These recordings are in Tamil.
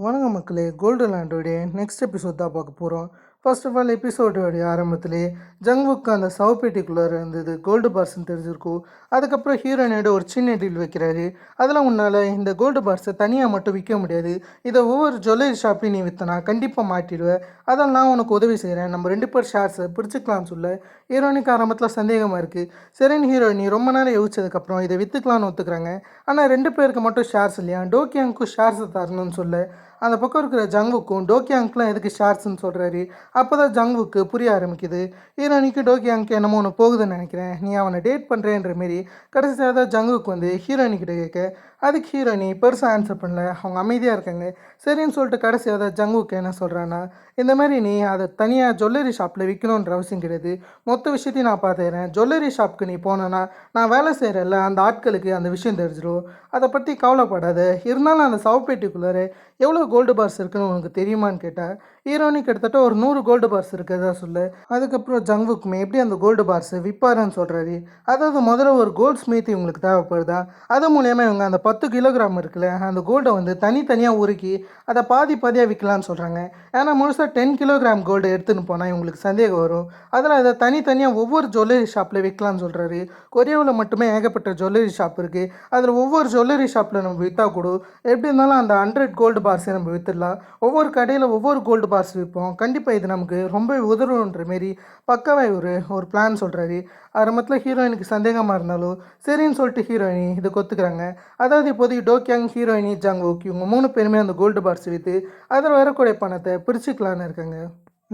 வணக்கம் மக்களே, கோல்டு லேண்டோடைய நெக்ஸ்ட் எபிசோட் தான் பார்க்க போகிறோம். ஃபர்ஸ்ட் ஆஃப் ஆல் எபிசோடோடைய ஆரம்பத்திலே ஜங்வுக்கு அந்த சவப்பேட்டிக்குள்ளார இருந்தது கோல்டு பார்ஸ்ன்னு தெரிஞ்சிருக்கும். அதுக்கப்புறம் ஹீரோயினோட ஒரு சின்ன டீல் வைக்கிறாரு. அதெல்லாம் உன்னால் இந்த கோல்டு பார்ஸை தனியாக மட்டும் விற்க முடியாது, இதை ஒவ்வொரு ஜுவல்லரி ஷாப்லையும் நீ விற்றனா கண்டிப்பாக மாட்டிடுவேன். அதான் நான் உனக்கு உதவி செய்கிறேன், நம்ம 2 பேர் ஷேர்ஸை பிரிச்சுக்கலாம்னு சொல்ல ஹீரோயினுக்கு ஆரம்பத்தில் சந்தேகமாக இருக்குது. சரின்னு ஹீரோயினி ரொம்ப நேரம் யோசிச்சதுக்கப்புறம் இதை விற்றுக்கலான்னு ஒத்துக்கிறாங்க. ஆனால் 2 பேருக்கு மட்டும் ஷேர்ஸ் இல்லையா, டோக்கியாங்க்கும் ஷேர்ஸை தரணும்னு சொல்ல அந்த பக்கம் இருக்கிற ஜங்வுக்கும் டோக்கியாங்க்லாம் எதுக்கு ஷார்ட்ஸ்ன்னு சொல்கிறாரு. அப்போ தான் ஜங்வுக்கு புரிய ஆரம்பிக்குது. ஹீரோயினிக்கு டோக்கியாங்க்கு என்னமோ ஒன்று போகுதுன்னு நினைக்கிறேன், நீ அவனை டேட் பண்ணுறேன்ற மாரி கடைசியாக தான் ஜங்குவுக்கு வந்து ஹீரோயினிக்கிட்ட கேட்க அதுக்கு ஹீரோயினி பெருசாக ஆன்சர் பண்ணல, அவங்க அமைதியாக இருக்காங்க. சரின்னு சொல்லிட்டு கடைசியாக தான் ஜங்குவுக்கு என்ன சொல்கிறான்னா, இந்த மாதிரி நீ அதை தனியாக ஜுவல்லரி ஷாப்பில் விற்கணுன்ற அவசியம் கிடையாது, மொத்த விஷயத்தையும் நான் பார்த்துக்கிறேன். ஜுவல்லரி ஷாப்புக்கு நீ போனேன்னா நான் வேலை செய்கிறல்ல அந்த ஆட்களுக்கு அந்த விஷயம் தெரிஞ்சிடும், அதை பற்றி கவலைப்படாத. இருந்தாலும் அந்த சவப்பேட்டிக்குள்ளார எவ்வளோ கோல்டு பார்ஸ் இருக்குன்னு உனக்கு தெரியுமான்னு கேட்டால் ஹீரோயினி கிட்டத்தட்ட ஒரு 100 கோல்டு பார்ஸ் இருக்கிறதா சொல்லு. அதுக்கப்புறம் ஜங்வுக்குமே எப்படி அந்த கோல்டு பார்ஸை விற்பாருன்னு சொல்கிறாரு. அதாவது முதல்ல ஒரு கோல்ட் ஸ்மித் இவங்களுக்கு தேவைப்படுதா, அது மூலயமா இவங்க அந்த 10 கிலோகிராம் இருக்குல்ல அந்த கோல்டை வந்து தனித்தனியாக உருக்கி அதை பாதியாக விற்கலான்னு சொல்கிறாங்க. ஏன்னா முழுசாக 10 கிலோகிராம் கோல்டு எடுத்துன்னு போனால் இவங்களுக்கு சந்தேகம் வரும். அதில் அதை தனித்தனியாக ஒவ்வொரு ஜுவல்லரி ஷாப்பில் விற்கலான்னு சொல்கிறாரு. கொரியாவில் மட்டுமே ஏகப்பட்ட ஜுவல்லரி ஷாப் இருக்குது, அதில் ஒவ்வொரு ஜுவல்லரி ஷாப்பில் நம்ம விற்றா கூட எப்படி இருந்தாலும் அந்த 100 கோல்டு பார்ஸை நம்ம விற்றுடலாம். ஒவ்வொரு கடையில் ஒவ்வொரு கோல்டு பார்ஸ் விற்போம், கண்டிப்பாக இது நமக்கு ரொம்ப உதவுன்ற மாரி பக்காவாக ஒரு பிளான் சொல்கிறாரு. ஆரம்பத்தில் ஹீரோயினுக்கு சந்தேகமாக இருந்தாலும் சரின்னு சொல்லிட்டு ஹீரோயினி இதை கொத்துக்கிறாங்க. அதாவது இப்போதைக்கு டோக்கியாங், ஹீரோயினி, ஜங்வுக் இவங்க 3 பேருமே அந்த கோல்டு பார்ஸ் விற்று அதில் வரக்கூடிய பணத்தை பிரிச்சுக்கலான்னு இருக்காங்க.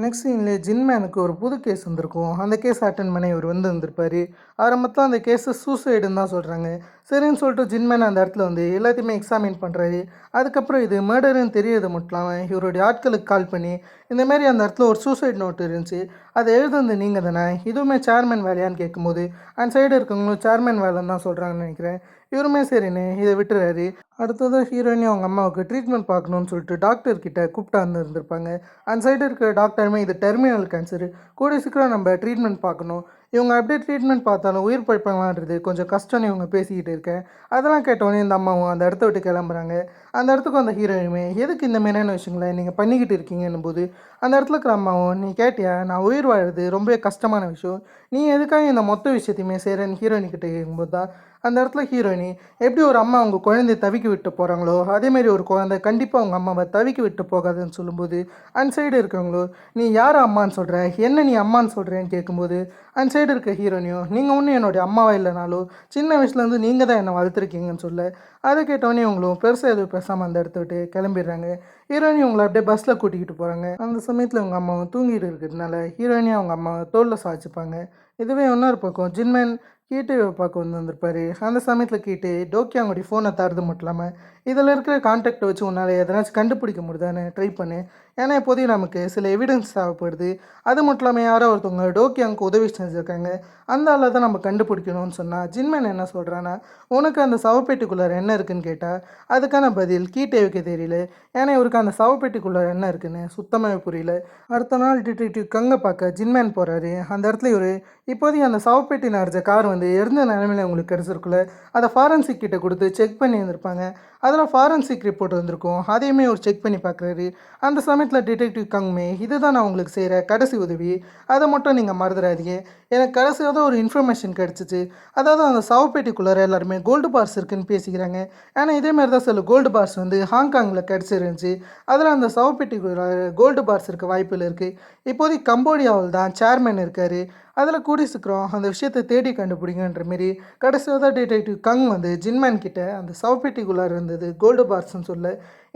நெக்ஸ்ட் சீனில் ஜின்மேனுக்கு ஒரு புது கேஸ் வந்திருக்கும். அந்த கேஸ் அட்டன் பண்ணி இவர் வந்திருப்பார். ஆரம்பத்தில் அந்த கேஸை சூசைடுன்னு தான் சொல்கிறாங்க. சரின்னு சொல்லிட்டு ஜின்மேன் அந்த இடத்துல வந்து எல்லாத்தையுமே எக்ஸாமின் பண்ணுறாரு. அதுக்கப்புறம் இது மர்டருன்னு தெரியறது மட்டும் இல்லாமல் இவருடைய ஆட்களுக்கு கால் பண்ணி இந்தமாரி அந்த இடத்துல ஒரு சூசைட் நோட் இருந்துச்சு, அதை எழுதுந்து நீங்கள் தானே, இதுவுமே சேர்மேன் வேலையான்னு கேட்கும்போது அந்த சைடு இருக்கவங்களும் சேர்மேன் வேலைன்னு தான் சொல்கிறாங்கன்னு நினைக்கிறேன். இவருமே சரின்னு இதை விட்டுறாரு. அடுத்தது ஹீரோயினி அவங்க அம்மாவுக்கு ட்ரீட்மெண்ட் பார்க்கணுன்னு சொல்லிட்டு டாக்டர்கிட்ட கூப்பிட்டா இருந்திருப்பாங்க. அந்த சைடு இருக்கிற டாக்டருமே இது டெர்மினல் கேன்சரு, கூடிய சீக்கிரம் நம்ம ட்ரீட்மெண்ட் பார்க்கணும், இவங்க அப்படியே ட்ரீட்மெண்ட் பார்த்தாலும் உயிர் பழைப்பாங்களான்றது கொஞ்சம் கஷ்டம்னு இவங்க பேசிக்கிட்டு இருக்கேன். அதெல்லாம் கேட்டோடனே இந்த அம்மாவும் அந்த இடத்த விட்டு கிளம்புறாங்க. அந்த இடத்துக்கு அந்த ஹீரோயினுமே எதுக்கு இந்த மாதிரியான விஷயங்களை நீங்கள் பண்ணிக்கிட்டு இருக்கீங்கன்னும் போது அந்த இடத்துல இருக்கிற அம்மாவும், நீ கேட்டியா, நான் உயிர் வாழறது ரொம்ப கஷ்டமான விஷயம், நீ எதுக்காக இந்த மொத்த விஷயத்தையுமே செய்கிறேன்னு ஹீரோயினிக்கிட்ட கேட்கும்போது தான் அந்த இடத்துல ஹீரோயினி எப்படி ஒரு அம்மா அவங்க குழந்தைய தவிக்க விட்டு போகிறாங்களோ அதேமாரி ஒரு குழந்தை கண்டிப்பாக அவங்க அம்மாவை தவிக்க விட்டு போகாதுன்னு சொல்லும்போது அந்த சைடு இருக்கவங்களோ, நீ யார் அம்மான்னு சொல்கிற, என்ன நீ அம்மான்னு சொல்கிறேன்னு கேட்கும்போது அந்த சைடு இருக்க ஹீரோயினியோ, நீங்கள் ஒன்றும் என்னுடைய அம்மாவா இல்லைனாலும் சின்ன வயசுலேருந்து நீங்கள் தான் என்னை வளர்த்துருக்கீங்கன்னு சொல்ல அதை கேட்டவொடனே இவங்களும் பெருசாக எதுவும் பேசாமல் அந்த இடத்த விட்டு கிளம்பிடுறாங்க. ஹீரோயினி அவங்கள அப்படியே பஸ்ஸில் கூட்டிக்கிட்டு போகிறாங்க. அந்த சமயத்தில் அவங்க அம்மாவும் தூங்கிட்டு இருக்கிறதுனால ஹீரோயினி அவங்க அம்மாவை தோளில் சாய்ச்சிப்பாங்க. இதுவே இன்னொரு பக்கம் ஜின்மேன் கீட்டேவை பார்க்க வந்திருப்பார். அந்த சமயத்தில் கீட்டே டோக்கியாங்கோடைய ஃபோனை தரது மட்டும் இல்லாமல் இதில் இருக்கிற கான்டாக்டை வச்சு உன்னால் எதனாச்சும் கண்டுபிடிக்க முடியுதான்னு ட்ரை பண்ணு, ஏன்னா இப்போதையும் நமக்கு சில எவிடன்ஸ் தேவைப்படுது, அது மட்டும் இல்லாமல் யாரோ ஒருத்தவங்க டோக்கியாங்க்கு உதவி செஞ்சுருக்காங்க, அந்த ஆளை தான் நம்ம கண்டுபிடிக்கணும்னு சொன்னால் ஜின்மேன் என்ன சொல்கிறான்னா, உனக்கு அந்த சவப்பேட்டிக்குள்ளார என்ன இருக்குன்னு கேட்டால் அதுக்கான பதில் கீட்டேவுக்கு தெரியல. ஏன்னா இவருக்கு அந்த சவப்பேட்டிக்குள்ளார என்ன இருக்குன்னு சுத்தமாகவே புரியல. அடுத்த நாள் டிடெக்டிவ் கங்கை பார்க்க ஜின்மேன் போகிறாரு. அந்த இடத்துல இவர் இப்போதையும் அந்த சவப்பேட்டி நடிச்ச கார் வந்து இருந்த நிலைமையில் உங்களுக்கு கிடச்சிருக்குள்ள அதை ஃபாரன்சிக் கிட்ட கொடுத்து செக் பண்ணி இருந்திருப்பாங்க. அதில் ஃபாரன்சிக் ரிப்போர்ட் வந்திருக்கும், அதையுமே ஒரு செக் பண்ணி பார்க்குறாரு. அந்த சமயத்தில் டிடெக்டிவ் கங்குமே, இதுதான் நான் உங்களுக்கு செய்கிற கடைசி உதவி, அதை மட்டும் நீங்கள் மறந்துடாதீங்க, எனக்கு கடைசியாக தான் ஒரு இன்ஃபர்மேஷன் கிடச்சிச்சு, அதாவது அந்த சவப்பேட்டிக்குள்ளார எல்லாருமே கோல்டு பார்ஸ் இருக்குதுன்னு பேசிக்கிறாங்க. ஏன்னா இதேமாரி தான் சில கோல்டு பார்ஸ் வந்து ஹாங்காங்கில் கிடச்சிருந்துச்சு, அதில் அந்த சவப்பேட்டிக்குள்ளார கோல்டு பார்ஸ் இருக்க வாய்ப்பில் இருக்குது. இப்போதைக்கு கம்போடியாவில் தான் சேர்மேன் இருக்கார், அதில் கூடி சீக்கிரம் அந்த விஷயத்தை தேடி கண்டுபிடிங்கன்ற மாரி கடைசியாக தான் டிடெக்டிவ் கங் வந்து ஜின்மேன் கிட்ட அந்த சவப்பேட்டிக்குள்ளார இருந்தது கோல்டு பார்ஸ்ன்னு சொல்ல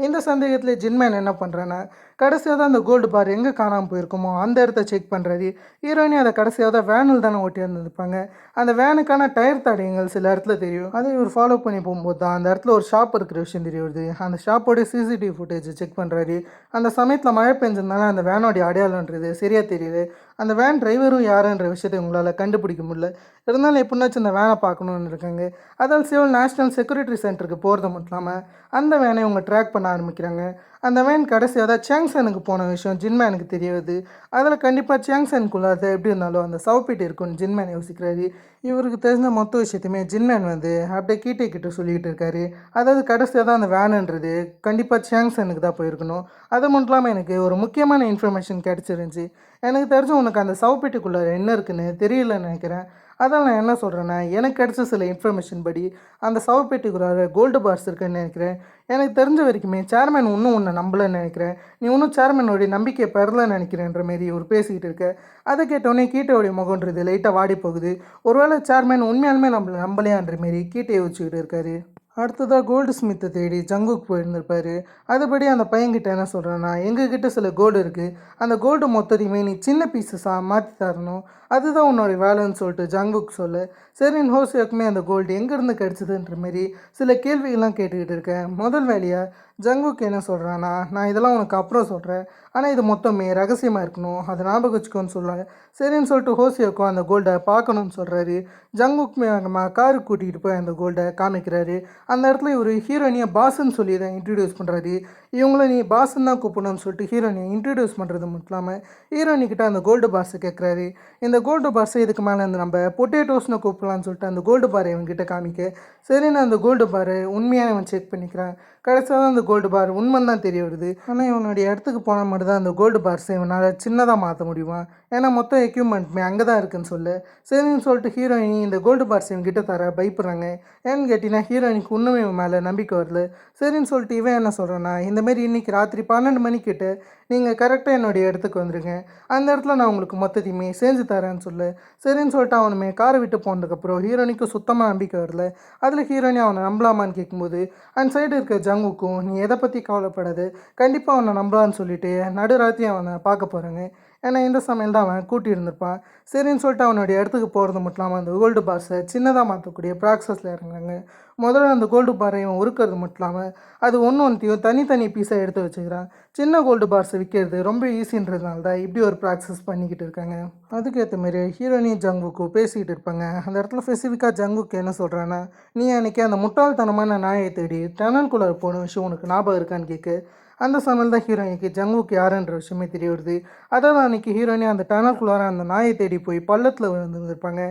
இந்த சந்தேகத்தில் ஜின்மேன் என்ன பண்ணுறேன்னா கடைசியாக தான் அந்த கோல்டு பார் எங்கே காணாமல் போயிருக்குமோ அந்த இடத்த செக் பண்ணுறாரு. ஹீரோயினி அதை கடைசியாக தான் வேனில் தானே ஓட்டி இருந்திருப்பாங்க, அந்த வேனுக்கான டயர் தடயங்கள் சில இடத்துல தெரியும், அதை இவர் ஃபாலோ பண்ணி போகும்போது தான் அந்த இடத்துல ஒரு ஷாப் இருக்கிற விஷயம் தெரிய வருது. அந்த ஷாப்போடைய சிசிடிவி ஃபுட்டேஜ் செக் பண்ணுறாரு. அந்த சமயத்தில் மழை பெஞ்சதுனால அந்த வேனோடைய அடையாளன்றது சரியாக தெரியுது, அந்த வேன் டிரைவரும் யாருன்ற விஷயத்தை உங்களால் கண்டுபிடிக்க முடியல, இருந்தாலும் எப்படின்னாச்சும் அந்த வேனை பார்க்கணுன்னு இருக்காங்க. அதால் சிவில் நேஷ்னல் செக்யூரிட்டி சென்டருக்கு போகிறது மட்டும் இல்லாமல் அந்த வேனை இவங்க ட்ராக் பண்ண ஆரம்பிக்கிறாங்க. அந்த வேன் கடைசியா தான் சாங்சனுக்கு போன விஷயம் ஜின்மேனுக்கு தெரிய வருது. அதில் கண்டிப்பாக சாங்சனுக்குள்ள அது எப்படி இருந்தாலும் அந்த சவப்பெட்டி இருக்கும்னு ஜின்மேன் யோசிக்கிறாரு. இவருக்கு தெரிஞ்ச மொத்த விஷயத்தையுமே ஜின்மேன் வந்து அப்படியே கீட்டே கிட்ட சொல்லிக்கிட்டு இருக்காரு. அதாவது கடைசியாக தான் அந்த வேனுன்றது கண்டிப்பாக சாங்சனுக்கு தான் போயிருக்கணும். அது மட்டும் இல்லாமல் எனக்கு ஒரு முக்கியமான இன்ஃபர்மேஷன் கிடச்சிருந்துச்சி. எனக்கு தெரிஞ்ச உனக்கு அந்த சவப்பெட்டிக்குள்ளே என்ன இருக்குன்னு தெரியலன்னு நினைக்கிறேன். அதான் நான் என்ன சொல்கிறேன்னா, எனக்கு கிடைச்ச சில இன்ஃபர்மேஷன் படி அந்த சவப்பெட்டிக்குள்ளார கோல்டு பார்ஸ் இருக்குன்னு நினைக்கிறேன். எனக்கு தெரிஞ்ச வரைக்குமே சேர்மேன் இன்னும் உன்னை நம்பலன்னு நினைக்கிறேன். நீ இன்னும் சேர்மேனோடைய நம்பிக்கையை பெறலன்னு நினைக்கிறேன்ற மாரி இவர் பேசிக்கிட்டு இருக்க. அதை கேட்டோடனே கீட்டையோடைய முகன்றது லைட்டாக வாடி போகுது. ஒருவேளை சேர்மேன் உண்மையாலுமே நம்பலையான்ற மாரி கீட்டை யோசிச்சுக்கிட்டு இருக்காரு. அடுத்ததாக கோல்டு ஸ்மித்தை தேடி ஜங்குக் போயிருந்திருப்பாரு. அதுபடி அந்த பையன்கிட்ட என்ன சொல்கிறேன்னா, எங்ககிட்ட சில கோல்டு இருக்குது, அந்த கோல்டு மொத்தத்தையுமே நீ சின்ன பீஸஸாக மாற்றி தரணும், அதுதான் உன்னோட வேலைன்னு சொல்லிட்டு ஜங்குக் சொல்ல, சரின்னு ஹோசியோக்குமே அந்த கோல்டு எங்கேருந்து கிடச்சிதுன்ற மாரி சில கேள்விகள்லாம் கேட்டுக்கிட்டு இருக்கேன். முதல் வேலையாக ஜங்குக் என்ன சொல்கிறான்னா, நான் இதெல்லாம் உனக்கு அப்புறம் சொல்கிறேன், ஆனால் இது மொத்தமே ரகசியமாக இருக்கணும், அதை ஞாபகம் வச்சுக்கோன்னு சொல்லுவாங்க. சரின்னு சொல்லிட்டு ஹோசியோக்கும் அந்த கோல்டை பார்க்கணுன்னு சொல்கிறாரு. ஜங்குக்குமே நம்ம காருக்கு கூட்டிகிட்டு போய் அந்த கோல்டை காமிக்கிறாரு. அந்த இடத்துல இவர் ஹீரோயினியை பாஸ்ன்னு சொல்லி தான் இன்ட்ரடியூஸ் பண்ணுறாரு. இவங்கள நீ பாஸ்ன்னு தான் கூப்பிடணும்னு சொல்லிட்டு ஹீரோயினியை இன்ட்ரடியூஸ் பண்ணுறது மட்டும் இல்லாமல் ஹீரோயினிக்கிட்ட அந்த கோல்டு பார்ஸை கேட்குறாரு. இந்த கோல்டு பார்ஸை இதுக்கு மேலே வந்து நம்ம பொட்டேட்டோஸ்னு கூப்பிடலான்னு சொல்லிட்டு அந்த கோல்டு பாரை இவங்ககிட்ட காமிக்க, சரின்னு அந்த கோல்டு பாரை உண்மையாக இவன் செக் பண்ணிக்கிறான். கடைசியாக தான் அந்த கோல்டு பார் உண்மைன்னு தான் தெரிய வருது. ஆனால் இவனுடைய இடத்துக்கு போனால் மட்டும் தான் அந்த கோல்டு பார்ஸை இவனால் சின்னதாக மாற்ற முடியுமா, ஏன்னா மொத்த எக்யூப்மெண்ட்மே அங்கே தான் இருக்குன்னு சொல்லு. சரின்னு சொல்லிட்டு ஹீரோயினி இந்த கோல்டு பார்ஸ் இவங்கிட்ட தர பயப்படுறாங்க. ஏன்னு கேட்டிங்கன்னா ஹீரோயினிக்கு இன்னுமே இவன் மேலே நம்பிக்கை வரல. சரின்னு சொல்லிட்டு இவன் என்ன சொல்கிறான்னா, இந்தமாரி இன்றைக்கி ராத்திரி 12 மணிக்கிட்ட நீங்கள் கரெக்டாக என்னுடைய இடத்துக்கு வந்துருங்க, அந்த இடத்துல நான் உங்களுக்கு மொத்தத்தையுமே செஞ்சு தரேன்னு சொல்லு. சரின்னு சொல்லிட்டு அவனுமே காரை விட்டு போனதுக்கப்புறம் ஹீரோனிக்கு சுத்தமாக நம்பிக்கை வரல. அதில் ஹீரோயினி அவனை நம்பலாமான்னு கேட்கும்போது அந்த சைடு இருக்க ஜங்குக்கும், நீ எதை பற்றி கவலைப்படாது, கண்டிப்பாக அவனை நம்பலான்னு சொல்லிட்டு நடுராத்திரி அவனை பார்க்க போகிறாங்க. ஏன்னா இந்த சமையல் தான் அவன் கூட்டி இருந்திருப்பான். சரின்னு சொல்லிட்டு அவனுடைய இடத்துக்கு போகிறது மட்டும் இல்லாமல் அந்த கோல்டு பார்ஸை சின்னதாக மாற்றக்கூடிய ப்ராசஸில் இறங்குறாங்க. முதல்ல அந்த கோல்டு பாரை இவன் உருக்கிறது மட்டும் இல்லாமல் அது ஒன்றையும் தனித்தனி பீஸாக எடுத்து வச்சுக்கிறான். சின்ன கோல்டு பார்ஸை விற்கிறது ரொம்ப ஈஸின்றதுனால தான் இப்படி ஒரு ப்ராக்சஸ் பண்ணிக்கிட்டு இருக்காங்க. அதுக்கேற்ற மாரி ஹீரோயினி ஜங்குக்கு பேசிக்கிட்டு இருப்பாங்க. அந்த இடத்துல ஸ்பெசிஃபிக்காக ஜங்குக்கு என்ன சொல்கிறான்னா, நீ அன்றைக்கி அந்த முட்டாள்தனமான நாயை தேடி டனல்குள்ளே போன விஷயம் உனக்கு ஞாபகம் இருக்கான்னு கேட்க, அந்த சமையல் தான் ஹீரோயினிக்கு ஜங்குக்கு யாருன்ற விஷயமே தெரிய வருது. அதாவது அன்றைக்கி ஹீரோயினி அந்த டனல்குள்ளார அந்த நாயை தேடி போய் பள்ளத்தில் விழுந்துருப்பாங்க.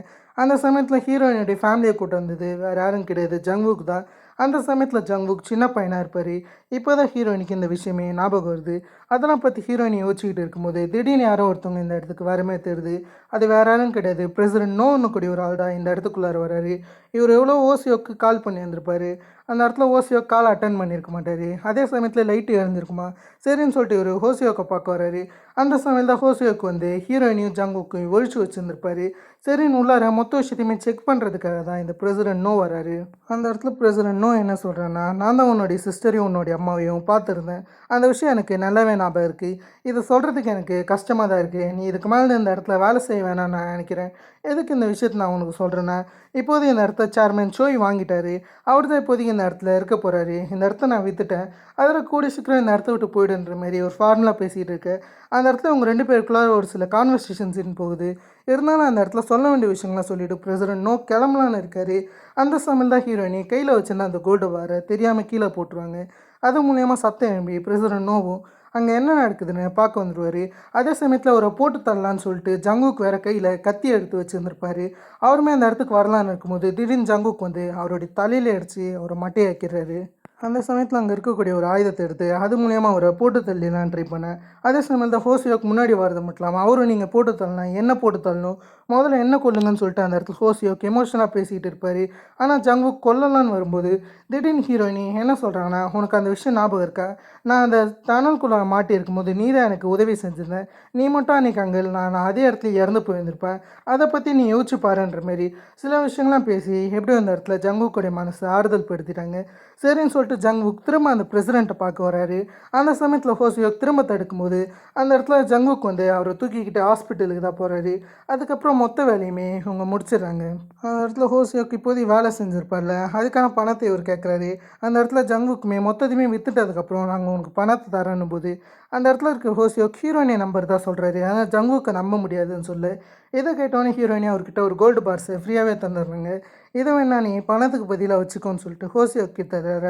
அந்த சமயத்தில் ஹீரோயினுடைய ஃபேமிலியை கூட்டு வந்தது வேறு யாரும் கிடையாது, ஜங்குக்கு தான். அந்த சமயத்தில் ஜங்குக் சின்ன பையனாக இருப்பார். இப்போ தான் ஹீரோயினுக்கு இந்த விஷயமே ஞாபகம் வருது. அதெல்லாம் பற்றி ஹீரோயினி யோசிச்சுக்கிட்டு இருக்கும்போது திடீர்னு யாரோ ஒருத்தவங்க இந்த இடத்துக்கு வரமே தெரியுது. அது வேறு யாரும் கிடையாது, பிரசிடென்ட் நோன்னு கூடிய ஒரு ஆள் தான் இந்த இடத்துக்குள்ளார வராரு. இவர் எவ்வளோ ஓசியோக்கு கால் பண்ணி வந்திருப்பார். அந்த இடத்துல ஓசியோ கால் அட்டன் பண்ணியிருக்க மாட்டார். அதே சமயத்தில் லைட்டு இறந்துருக்குமா, சரின்னு சொல்லிட்டு இவர் ஹோசியோக்கை பார்க்க வராரு. அந்த சமயத்தில் தான் ஹோசியோக்கு வந்து ஹீரோயினையும் ஜங்குக்கும் ஒழிச்சு வச்சுருந்துருப்பார். சரின்னு உள்ளார மொத்த விஷயத்தையுமே செக் பண்ணுறதுக்காக தான் இந்த பிரசிடென்ட் நோ வராரு. அந்த இடத்துல பிரசிடென்ட் நோ என்ன சொல்கிறேன்னா, நான் தான் உன்னுடைய சிஸ்டரையும் உன்னுடைய அம்மாவையும் பார்த்துருந்தேன், அந்த விஷயம் எனக்கு நல்லாவே ஞாபகம் இருக்குது, இதை சொல்கிறதுக்கு எனக்கு கஷ்டமாக தான் இருக்குது, நீ இதுக்கு மேலே இந்த இடத்துல வேலை செய்ய வேணாம்னு நான் நினைக்கிறேன். எதுக்கு இந்த விஷயத்தை நான் உனக்கு சொல்கிறேன்னா, இப்போதைக்கு இந்த இடத்த சேர்மேன் ஷோய் வாங்கிட்டாரு, அவர் தான் இப்போதைக்கு இந்த இடத்துல இருக்க போகிறாரு, இந்த இடத்த நான் விற்றுட்டேன், அதில் கூடிய சீக்கிரம் இந்த இடத்த விட்டு போயிடுன்ற மாரி ஒரு ஃபார்முலா பேசிகிட்டு இருக்கு. அந்த இடத்துல அவங்க 2 பேருக்குள்ள ஒரு சில கான்வர்சேஷன்ஸ் போகுது. இருந்தாலும் அந்த இடத்துல சொல்ல வேண்டிய விஷயங்கள்லாம் சொல்லிவிட்டு பிரசிடென்ட் நோ கிளம்பலான்னு இருக்காரு. அந்த சமயம் தான் ஹீரோயினி கையில் வச்சுருந்த அந்த கோல்டு வாரை தெரியாமல் கீழே போட்டுருவாங்க. அது மூலயமா சத்தம் எழும்பி பிரசிடென்ட் நோவும் அங்கே என்ன நடக்குதுன்னு பார்க்க வந்துடுவார். அதே சமயத்தில் அவரை போட்டு தரலான்னு சொல்லிட்டு ஜங்குக்கு வேறு கையில் கத்தி எடுத்து வச்சுருந்துருப்பார். அவருமே அந்த இடத்துக்கு வரலான்னு இருக்கும்போது திடீர்னு ஜங்குக்கு வந்து அவருடைய தலையில் அடித்து அவரை மட்டையாக்கிறாரு. அந்த சமயத்தில் அங்கே இருக்கக்கூடிய ஒரு ஆயுதத்தை எடுத்து அது மூலியமாக அவரை போட்டு தள்ளிடலாம் ட்ரை பண்ணேன். அதே சமயத்தில் ஹோசியோக்கு முன்னாடி வரது மட்டும் இல்லாமல் அவரும் நீங்கள் போட்டு தள்ளலாம், என்ன போட்டு தள்ளணும், முதல்ல என்ன கொல்லுங்கன்னு சொல்லிட்டு அந்த இடத்துல ஹோசியோக்கு எமோஷனலாக பேசிகிட்டு இருப்பார். ஆனால் ஜங்குக் கொல்லலான்னு வரும்போது திடீர்னு ஹீரோயினி என்ன சொல்கிறாங்கன்னா, உனக்கு அந்த விஷயம் ஞாபகம் இருக்கா, நான் அந்த டனல்குள்ளே மாட்டியிருக்கும் போது நீ தான் எனக்கு உதவி செஞ்சிருந்தேன், நீ மட்டும் அன்றைக்கி அங்கே நான் அதே இடத்துல இறந்து போயிருந்திருப்பேன், அதை பற்றி நீ யோசிச்சு பாருன்ற மாரி சில விஷயங்கள்லாம் பேசி எப்படியும் அந்த இடத்துல ஜங்குக்குடைய மனசை ஆறுதல் படுத்திட்டாங்க. சரின்னு சொல்லிட்டு ஜங்குக் திரும்ப அந்த பிரசிடெண்ட்டை பார்க்க வராரு. அந்த சமயத்தில் ஹோசியோக் திரும்ப தடுக்கும்போது அந்த இடத்துல ஜங்குக் வந்து அவரை தூக்கிக்கிட்டு ஹாஸ்பிட்டலுக்கு தான் போகிறாரு. அதுக்கப்புறம் மொத்த வேலையுமே இவங்க முடிச்சிடுறாங்க. அந்த இடத்துல ஹோசியோக் இப்போதைக்கு வேலை செஞ்சுருப்பார்ல, அதுக்கான பணத்தை இவர் கேட்குறாரு. அந்த இடத்துல ஜங்குக்குமே மொத்தத்தையுமே விற்றுட்டதுக்கப்புறம் நாங்கள் உனக்கு பணத்தை தரேன்னு போது அந்த இடத்துல இருக்க ஹோசியோக் ஹீரோயினை நம்பர் தான் சொல்கிறாரு. ஆனால் ஜங்குக்கை நம்ப முடியாதுன்னு சொல்லு. இதை கேட்டோன்னே ஹீரோயினி அவர்கிட்ட ஒரு கோல்டு பார்ஸை ஃப்ரீயாகவே தந்துடுறாங்க. இதை வேணா நீ பணத்துக்கு பதிலாக வச்சுக்கோன்னு சொல்லிட்டு ஹோசியோக் கிட்ட தர.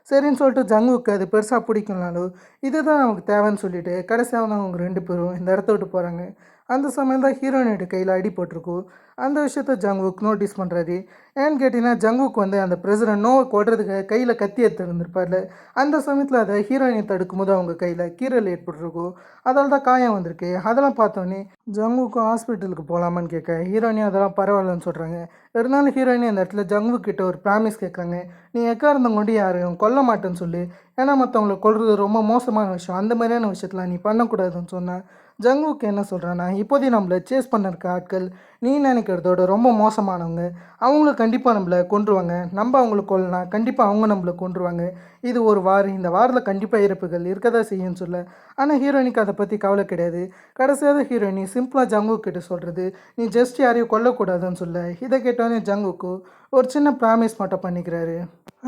சரின்னு சொல்லிட்டு ஜங்குவுக்கு அது பெருசாக பிடிக்கலனாலும் இதுதான் நமக்கு தேவைன்னு சொல்லிட்டு கடைசியாக வந்து அவங்க 2 பேரும் இந்த இடத்த விட்டு போகிறாங்க. அந்த சமயம் தான் ஹீரோயினோட கையில் அடிபட்டிருக்கும். அந்த விஷயத்த ஜங்குவுக் நோட்டீஸ் பண்ணுறாரு. ஏன்னு கேட்டிங்கன்னா ஜங்குவுக்கு வந்து அந்த பிரசிடென்ட் நோவை கொல்றதுக்கு கையில் கத்தி எடுத்துருந்துருப்பார்ல. அந்த சமயத்தில் அதை ஹீரோயினை தடுக்கும்போது அவங்க கையில் கீறல் ஏற்பட்டிருக்கும். அதால் தான் காயம் வந்திருக்கு. அதெல்லாம் பார்த்தோன்னே ஜங்குவுக்கு ஹாஸ்பிட்டலுக்கு போகலாமான்னு கேட்க ஹீரோயினி அதெல்லாம் பரவாயில்லன்னு சொல்கிறாங்க. இருந்தாலும் ஹீரோயினி அந்த இடத்துல ஜங்கு கிட்ட ஒரு ப்ராமிஸ் கேட்குறாங்க. நீ எக்காரணம் கொண்டு யாரையும் கொல்ல மாட்டேன்னு சொல்லி, ஏன்னா மற்றவங்களை கொல்றது ரொம்ப மோசமான விஷயம், அந்த மாதிரியான விஷயத்தில் நீ பண்ணக்கூடாதுன்னு சொன்னேன். ஜங்குவுக்கு என்ன சொல்கிறான்னா, இப்போதைக்கு நம்மளை சேஸ் பண்ண இருக்க ஆட்கள் நீ நினைக்கிறதோட ரொம்ப மோசமானவங்க. அவங்கள கண்டிப்பாக நம்மளை கொன்றுவாங்க. நம்ம அவங்கள கொல்லனா கண்டிப்பாக அவங்க நம்மளை கொன்றுவாங்க. இது ஒரு வார், இந்த வாரில் கண்டிப்பாக இறப்புகள் இருக்க தான் செய்யும்னு சொல்ல. ஆனால் ஹீரோயினுக்கு அதை பற்றி கவலை கிடையாது. கடைசியாக ஹீரோயினி சிம்பிளாக ஜங்கு கிட்ட சொல்கிறது, நீ ஜஸ்ட் யாரையும் கொல்லக்கூடாதுன்னு சொல்ல. இதை கேட்டோன்னே ஜங்குக்கு ஒரு சின்ன ப்ராமிஸ் மட்டும் பண்ணிக்கிறாரு.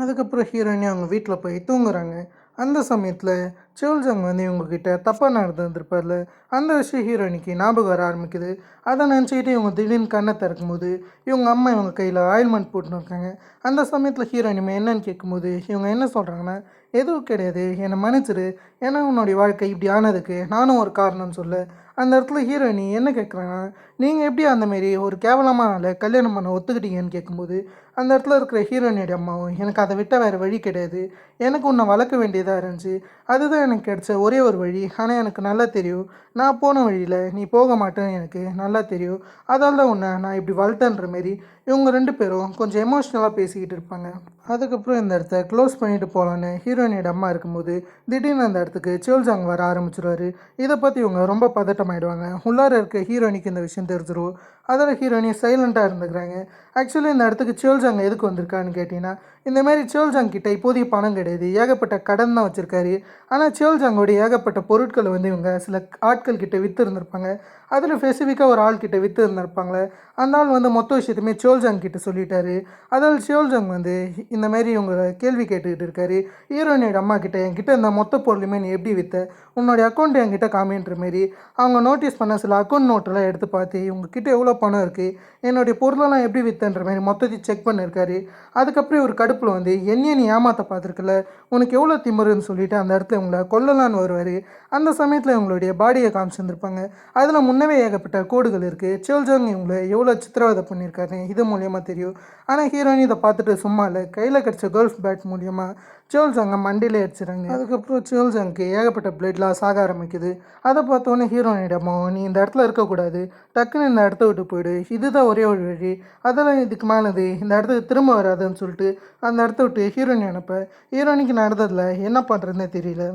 அதுக்கப்புறம் ஹீரோயினி அவங்க வீட்டில் போய் தூங்குறாங்க. அந்த சமயத்தில் சோல்ஜங் வந்து இவங்கக்கிட்ட தப்பாக நடந்துருப்பார்ல, அந்த விஷயம் ஹீரோயினிக்கு ஞாபகம் வர ஆரம்பிக்குது. அதை நினச்சிக்கிட்டு இவங்க திடீர்னு கண்ணை திறக்கும்போது இவங்க அம்மா இவங்க கையில் ஆயில்மெண்ட் போட்டுன்னு இருக்காங்க. அந்த சமயத்தில் ஹீரோயினிமே என்னன்னு கேட்கும்போது இவங்க என்ன சொல்கிறாங்கன்னா, எதுவும் கிடையாது, என்னை மன்னிச்சிரு, ஏன்னா உன்னுடைய வாழ்க்கை இப்படி ஆனதுக்கு நானும் ஒரு காரணம்னு சொல்ல. அந்த இடத்துல ஹீரோயினி என்ன கேட்குறாங்கன்னா, நீங்கள் எப்படி அந்தமாரி ஒரு கேவலமான ஆளை கல்யாணம் பண்ண ஒத்துக்கிட்டீங்கன்னு கேட்கும்போது அந்த இடத்துல இருக்கிற ஹீரோயினுடைய அம்மாவும், எனக்கு அதை விட்டால் வேறு வழி கிடையாது, எனக்கு உன்னை வளர்க்க வேண்டியதாக இருந்துச்சு, அதுதான் எனக்கு கிடைச்ச ஒரே ஒரு வழி. ஆனால் எனக்கு நல்லா தெரியும் நான் போன வழியில் நீ போக மாட்டேன்னு எனக்கு நல்லா தெரியும், அதால் தான் உன்னை நான் இப்படி வளர்த்தேன்ற மாரி இவங்க 2 பேரும் கொஞ்சம் எமோஷ்னலாக பேசிக்கிட்டு இருப்பாங்க. அதுக்கப்புறம் இந்த இடத்த க்ளோஸ் பண்ணிட்டு போகலான்னு ஹீரோயினோட அம்மா இருக்கும்போது திடீர்னு அந்த இடத்துக்கு சோல்ஜாங் வர ஆரம்பிச்சிருவாரு. இதை பற்றி இவங்க ரொம்ப பதட்டமாயிடுவாங்க. உள்ளார இருக்க ஹீரோயினிக்கு இந்த விஷயம் தெரிஞ்சிடும். அதில் ஹீரோயினி சைலண்ட்டாக இருந்துக்கிறாங்க. ஆக்சுவலி இந்த இடத்துக்கு சோல்ஜாங் எதுக்கு வந்திருக்கான்னு கேட்டிங்கன்னா, இந்தமாரி சோல்ஜாங் கிட்ட இப்போதைக்கு பணம் கிடையாது, ஏகப்பட்ட கடன் தான் வச்சுருக்காரு. ஆனால் சோல்ஜாங்கோட ஏகப்பட்ட பொருட்களை வந்து இவங்க சில ஆட்கள் கிட்ட விற்று இருந்திருப்பாங்க. அதில் ஸ்பெசிஃபிக்காக ஒரு ஆள் கிட்ட விற்று இருந்திருப்பாங்களே, அந்த ஆள் வந்து மொத்த விஷயத்தையுமே சோல்ஜாங் கிட்ட சொல்லிட்டாரு. அதால் சோல்ஜாங் வந்து இந்தமாரி இவங்க கேள்வி கேட்டுக்கிட்டு இருக்காரு. ஹீரோயினோட அம்மா கிட்ட, என்கிட்ட இந்த மொத்த பொருளுமே நீ எப்படி விற்ற, உன்னோடைய அக்கௌண்ட் என்கிட்ட காமின்ற மாரி அவங்க நோட்டீஸ் பண்ண சில அக்கௌண்ட் நோட்டெல்லாம் எடுத்து பார்த்து இவங்கக்கிட்ட எவ்வளோ பணம் இருக்குது, என்னுடைய பொருளெல்லாம் எப்படி விற்றன்ற மாதிரி மொத்தத்தையும் செக் பண்ணியிருக்காரு. அதுக்கப்புறம் ஒரு கடுப்பில் வந்து என்னையே நீ ஏமாற்ற பார்த்துருக்கல, உனக்கு எவ்வளோ திமிருன்னு சொல்லிட்டு அந்த இடத்துல இவங்களை கொல்லலான்னு வருவார். அந்த சமயத்தில் இவங்களுடைய பாடியை காமிச்சிருந்துருப்பாங்க. அதில் முன்னவே ஏகப்பட்ட கோடுகள் இருக்குது. சோல்ஜாங் இவங்களை எவ்வளோ சித்திரவதை பண்ணியிருக்காரு இது மூலியமாக தெரியும். ஆனால் ஹீரோயின் இதை பார்த்துட்டு சும்மா இல்லை, கையில் கிடச்ச கோல்ஃப் பேட் மூலியமாக சோல்ஜாங்கை மண்டிலே அடிச்சிடறாங்க. அதுக்கப்புறம் சோல்ஜாங்க்கு ஏகப்பட்ட பிளட்லாம் சாக ஆரம்பிக்குது. அதை பார்த்தோன்னே ஹீரோயினிடமோ, நீ இந்த இடத்துல இருக்கக்கூடாது, டக்குன்னு இந்த இடத்த விட்டு போயிடு, இதுதான் ஒரே ஒரு வழி, அதெல்லாம் இதுக்கு மேலது இந்த இடத்துக்கு திரும்ப வராதுன்னு சொல்லிட்டு அந்த இடத்த விட்டு ஹீரோயினி அனுப்ப. ஹீரோயினிக்கு நடந்ததில் என்ன பண்ணுறதுனே தெரியல.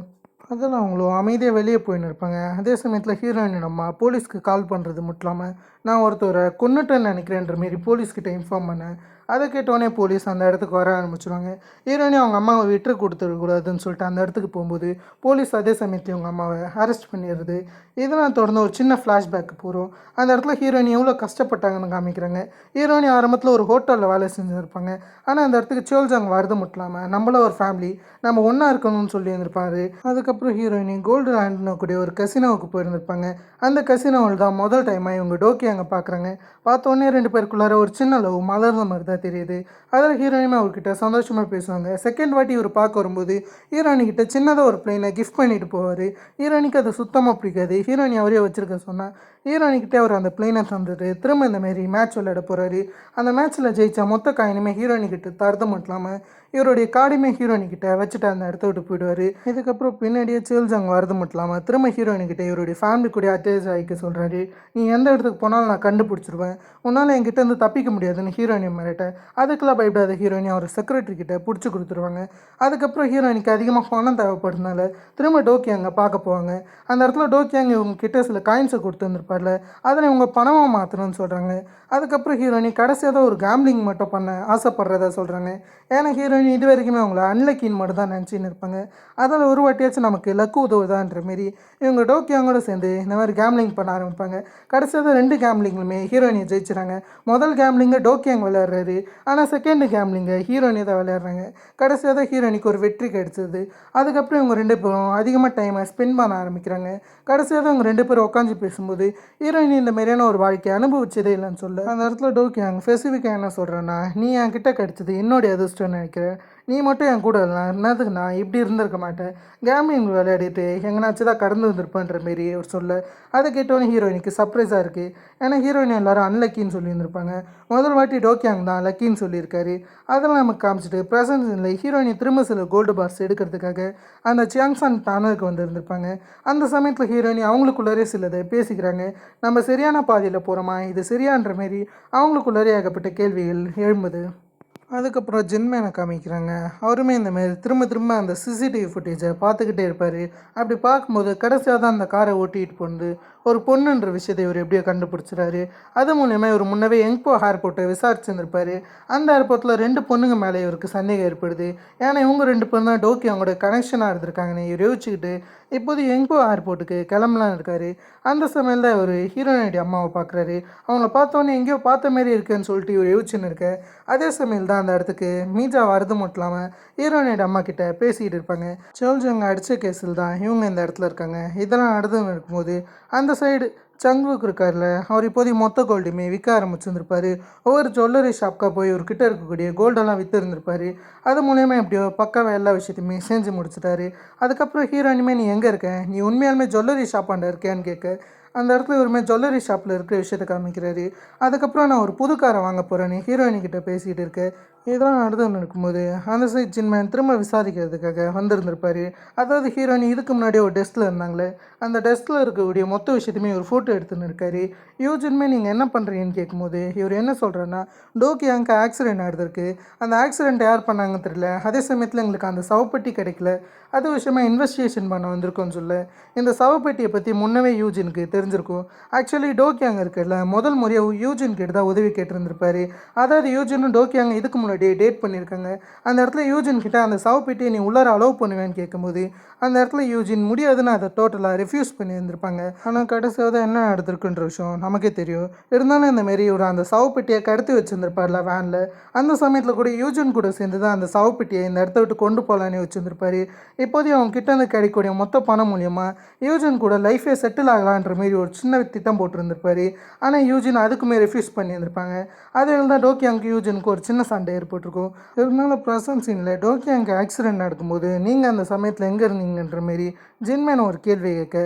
அதெல்லாம் அவங்களும் அமைதியாக வெளியே போயின்னு இருப்பாங்க. அதே சமயத்தில் ஹீரோயின் அம்மா போலீஸ்க்கு கால் பண்ணுறது மட்டும் இல்லாமல், நான் ஒருத்தரை கொன்னுட்டேன்னு நினைக்கிறேன்ற மாரி போலீஸ்கிட்ட இன்ஃபார்ம் பண்ணேன். அதை கேட்டோடனே போலீஸ் அந்த இடத்துக்கு வர ஆரம்பிச்சிடுவாங்க. ஹீரோயினி அவங்க அம்மாவை விட்டு கொடுத்துடக்கூடாதுன்னு சொல்லிட்டு அந்த இடத்துக்கு போகும்போது போலீஸ் அதே சமயத்தில் அவங்க அம்மாவை அரெஸ்ட் பண்ணிடுறது. இதெல்லாம் தொடர்ந்து ஒரு சின்ன ஃப்ளாஷ்பேக் போகிறோம். அந்த இடத்துல ஹீரோயினி எவ்வளோ கஷ்டப்பட்டாங்கன்னு காமிக்கிறாங்க. ஹீரோயினி ஆரம்பத்தில் ஒரு ஹோட்டலில் வேலை செஞ்சுருப்பாங்க. ஆனால் அந்த இடத்துக்கு சோல்ஜாங் வரது மட்டும் இல்லாமல் நம்மள ஒரு ஃபேமிலி நம்ம ஒன்றா இருக்கணும்னு சொல்லி இருந்திருப்பாரு. அதுக்கப்புறம் ஹீரோயினி கோல்டு லேண்ட்னு கூடிய ஒரு கசினோவுக்கு போயிருந்திருப்பாங்க. அந்த கசினோவில் தான் முதல் டைமாக இவங்க டோக்கியாங்க பார்க்குறாங்க. பார்த்தோன்னே 2 பேருக்குள்ளார ஒரு சின்ன லவ் மலர்ந்த மாதிரி தான் தெரியுது. அதில் ஹீரோயினுமே அவர்கிட்ட சந்தோஷமாக பேசுவாங்க. செகண்ட் வாட்டி இவர் பார்க்க வரும்போது ஹீரோயினிக்கிட்ட சின்னதாக ஒரு பிளெயினை கிஃப்ட் பண்ணிட்டு போவார். ஹீரோயினிக்கு அது சுத்தமாக பிடிக்காது. ஹீரோயினி அவரே வச்சுருக்க சொன்னால் ஹீரோயினிக்கிட்டே அவர் அந்த பிளெயினை தந்துட்டு திரும்ப இந்தமாரி மேட்ச் விளையாட போகிறாரு. அந்த மேட்ச்சில் ஜெயிச்சா மொத்த காயினுமே ஹீரோயினிக்கிட்ட தரது மட்டும் இல்லாமல் இவருடைய கார்டுமே ஹீரோயினிக்கிட்ட வச்சுட்டு அந்த இடத்த விட்டு போயிடுவார். இதுக்கப்புறம் பின்னாடியே சோல்ஜாங் வரது மட்டும் இல்லாமல் திரும்ப ஹீரோயின்கிட்ட இவருடைய ஃபேமிலி கூட அட்டாச் ஆகிக்க சொல்கிறாரு. நீ எந்த இடத்துக்கு போனாலும் நான் கண்டுபிடிச்சிருவேன், உன்னால் என்கிட்ட இருந்து தப்பிக்க முடியாதுன்னு ஹீரோயினி மிரட்ட. அதுக்கெல்லாம் பயப்படாத ஹீரோயினி அவர் செக்ரட்டரி கிட்ட பிடிச்சி கொடுத்துருவாங்க. அதுக்கப்புறம் ஹீரோயினிக்கு அதிகமாக பணம் தேவைப்படுறதுனால திரும்ப டோக்கியாங்க பார்க்க போவாங்க. அந்த இடத்துல டோக்கியாங்க இவங்க கிட்ட சில காயின்ஸை கொடுத்து வந்திருப்பார்ல, அதில் இவங்க பணமாக மாற்றணும்னு சொல்கிறாங்க. அதுக்கப்புறம் ஹீரோயினி கடைசியாக தான் ஒரு கேம்லிங் மட்டும் பண்ண ஆசைப்படுறதா சொல்கிறாங்க. ஏன்னா ஹீரோயின் இது வரைக்குமே அவங்கள அன்லக்கின்னு மட்டும் தான் நினச்சின்னு இருப்பாங்க. அதில் ஒரு வாட்டியாச்சும் நமக்கு லக்கு உதவுதான்ற மாரி இவங்க டோக்கியாங்கோட சேர்ந்து இந்த மாதிரி கேம்லிங் பண்ண ஆரம்பிப்பாங்க. கடைசியாக 2 கேம்லிங்களுமே ஹீரோயினை ஜெயிச்சுறாங்க. முதல் கேம்லிங்கை டோக்கியாங் விளையாடுறாரு, ஆனால் செகண்ட் கேம்லிங்கை ஹீரோயினி தான் விளையாடுறாங்க. கடைசியாக தான் ஹீரோயினிக்கு ஒரு வெற்றி கிடைச்சது. அதுக்கப்புறம் இவங்க 2 பேரும் அதிகமாக டைமை ஸ்பெண்ட் பண்ண ஆரம்பிக்கிறாங்க. கடைசியாக தான் இவங்க 2 பேரும் உட்காந்து பேசும்போது ஹீரோயினி இந்த மாதிரியான ஒரு வாழ்க்கையை அனுபவிச்சதே இல்லைன்னு சொல்ல. அந்த இடத்துல டோக்கியாங் ஸ்பெசிஃபிக்காக என்ன சொல்கிறேன்னா, நீ என் கிட்ட கிடைச்சது என்னுடைய அதிர்ஷ்டம்னு நினைக்கிறேன், நீ மட்டும் என் கூட இல்லை என்னதுக்கு நான் இப்படி இருந்திருக்க மாட்டேன், கேமிங் விளையாடிட்டு எங்கனாச்சும் தான் கடந்து வந்திருப்பேன்ற மாரி அவர் சொல்ல, அதை கேட்டோன்னே ஹீரோயினுக்கு சர்ப்ரைஸாக இருக்குது. ஏன்னா ஹீரோயின் எல்லாரும் அன்லக்கின்னு சொல்லியிருந்திருப்பாங்க. முதல் வாட்டி டோக்கியாங் தான் லக்கின்னு சொல்லியிருக்காரு. அதெல்லாம் நமக்கு காமிச்சிட்டு ப்ரெசன்ஸ் இல்லை ஹீரோயினி திரும்ப சில கோல்டு பார்ஸ் எடுக்கிறதுக்காக அந்த சியாங்சான் டனலுக்கு வந்திருந்திருப்பாங்க. அந்த சமயத்தில் ஹீரோயினி அவங்களுக்குள்ளரே சிலதை பேசிக்கிறாங்க. நம்ம சரியான பாதையில் போகிறோமா, இது சரியான்ற மாரி அவங்களுக்குள்ளரே ஏகப்பட்ட கேள்விகள் எழும்புது. அதுக்கப்புறம் ஜின்மேனை காமிக்கிறாங்க. அவருமே இந்தமாரி திரும்ப திரும்ப அந்த சிசிடிவி ஃபுட்டேஜை பார்த்துக்கிட்டே இருப்பார். அப்படி பார்க்கும்போது கடைசியாக தான் அந்த காரை ஓட்டிகிட்டு போனது ஒரு பொண்ணுன்ற விஷயத்தை இவர் எப்படியோ கண்டுபிடிச்சிறாரு. அது மூலயமா இவர் முன்னவே எங்போ ஏர்போர்ட்டை விசாரிச்சுருந்துருப்பார். அந்த ஏர்போர்ட்டில் 2 பொண்ணுங்க மேலே இவருக்கு சந்தேகம் ஏற்படுது. ஏன்னா இவங்க 2 பேரும் தான் டோக்கி அவங்களோட கனெக்ஷனாக இருந்திருக்காங்கன்னு இவர் யோசிச்சுக்கிட்டு இப்போது எங்போ ஏர்போர்ட்டுக்கு கிளம்பலாம் இருக்காரு. அந்த சமயம் தான் இவர் ஹீரோயினுடைய அம்மாவை பார்க்குறாரு. அவங்கள பார்த்தோன்னே எங்கேயோ பார்த்த மாரி இருக்குன்னு சொல்லிட்டு இவர் யோசிச்சுன்னு இருக்க அதே சமயம் தான் அந்த இடத்துக்கு மீஜா வரது மட்டும் இல்லாமல் ஹீரோயினோட அம்மா கிட்ட பேசிக்கிட்டு இருப்பாங்க. சோல்ஜங்க அடித்த கேஸில் தான் இவங்க இந்த இடத்துல இருக்காங்க. இதெல்லாம் நடந்து இருக்கும்போது அந்த சைடு சங்குக்கு இருக்கார்ல, அவர் இப்போதைக்கு மொத்த கோல்டுமே விற்க ஆரம்பிச்சுருந்துருப்பார். ஒவ்வொரு ஜுவல்லரி ஷாப்க்காக போய் ஒரு கிட்ட இருக்கக்கூடிய கோல்டெல்லாம் விற்று இருந்திருப்பார். அது மூலயமா எப்படியோ பக்காவாக எல்லா விஷயத்தையுமே செஞ்சு முடிச்சிட்டாரு. அதுக்கப்புறம் ஹீரோயினுமே நீ எங்கே இருக்க, நீ உண்மையாலுமே ஜுவல்லரி ஷாப்பாண்ட இருக்கேன்னு கேட்க அந்த இடத்துல ஒருமே ஜுவல்லரி ஷாப்பில் இருக்கிற விஷயத்தை காமிக்கிறாரு. அதுக்கப்புறம் நான் ஒரு புது காரை வாங்க போகிறேன்னு ஹீரோயினிக்கிட்ட பேசிகிட்டு இருக்கேன். இதெல்லாம் நடந்துன்னு இருக்கும்போது அந்த சைட் ஜின்மேன் திரும்ப விசாரிக்கிறதுக்காக வந்திருந்திருப்பார். அதாவது ஹீரோயின் இதுக்கு முன்னாடி ஒரு டெஸ்ட்டில் இருந்தாங்களே, அந்த டெஸ்ட்டில் இருக்கக்கூடிய மொத்த விஷயத்தையுமே ஒரு ஃபோட்டோ எடுத்துன்னு இருக்காரு. யூஜின்மே நீங்கள் என்ன பண்ணுறீங்கன்னு கேட்கும்போது இவர் என்ன சொல்கிறேன்னா, டோக்கியாங்க்கு ஆக்சிடென்ட் ஆகிருக்கு, அந்த ஆக்சிடென்ட் யார் பண்ணாங்கன்னு தெரியல, அதே சமயத்தில் எங்களுக்கு அந்த சவப்பெட்டி கிடைக்கல, அது விஷயமா இன்வெஸ்டிகேஷன் பண்ண வந்திருக்கோன்னு சொல்ல, இந்த சவப்பெட்டியை பற்றி முன்னவே யூஜினுக்கு தெரிஞ்சிருக்கும். ஆக்சுவலி டோக்கியாங் இருக்குல்ல, முதல் முறையாக யூஜின் கிட்ட தான் உதவி கேட்டிருந்திருப்பாரு. அதாவது யூஜினும் டோக்கியாங் இதுக்கு முன்னாடி டேட் பண்ணியிருக்காங்க. அந்த இடத்துல யூஜின் கிட்ட அந்த சவப்பெட்டியை நீ உள்ளார அலோவ் பண்ணுவேன்னு கேட்கும்போது அந்த இடத்துல யூஜின் முடியாதுன்னு அதை டோட்டலாக ரிஃப்யூஸ் பண்ணியிருந்திருப்பாங்க. ஆனால் கடைசியாக தான் என்ன நடந்திருக்குன்ற விஷயம் நமக்கே தெரியும். இருந்தாலும் இந்தமாரி ஒரு அந்த சவப்பெட்டியை கடத்தி வச்சுருந்துருப்பார்ல வேனில், அந்த சமயத்தில் கூட யூஜின் கூட சேர்ந்து தான் அந்த சவப்பெட்டியை இந்த இடத்த விட்டு கொண்டு போகலான்னு வச்சுருந்துருப்பாரு. இப்போதையும் அவங்க கிட்டேருந்து கிடைக்கக்கூடிய மொத்த பணம் மூலியமாக யூஜின் கூட லைஃபே செட்டில் ஆகலான்ற மாரி ஒரு சின்ன திட்டம் போட்டிருந்திருப்பாரு. ஆனால் யூஜின் அதுக்குமே ரெஃப்யூஸ் பண்ணியிருந்திருப்பாங்க. அதில் தான் டோக்கியாங்க்கு யூஜினுக்கு ஒரு சின்ன சண்டை ஏற்பட்டிருக்கும். இருந்தாலும் ப்ரெசன்ட் சீனில் டோக்கியாங்க்கு ஆக்சிடென்ட் நடக்கும்போது நீங்கள் அந்த சமயத்தில் எங்கே இருந்தீங்கன்ற மாரி ஜின்மேன் ஒரு கேள்வி கேட்க,